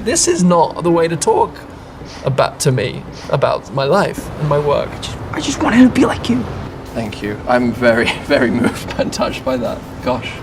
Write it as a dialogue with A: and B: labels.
A: this is not the way to talk to me about my life and my work.
B: I just wanted to be like you.
C: Thank you. I'm very, very moved and touched by that. Gosh.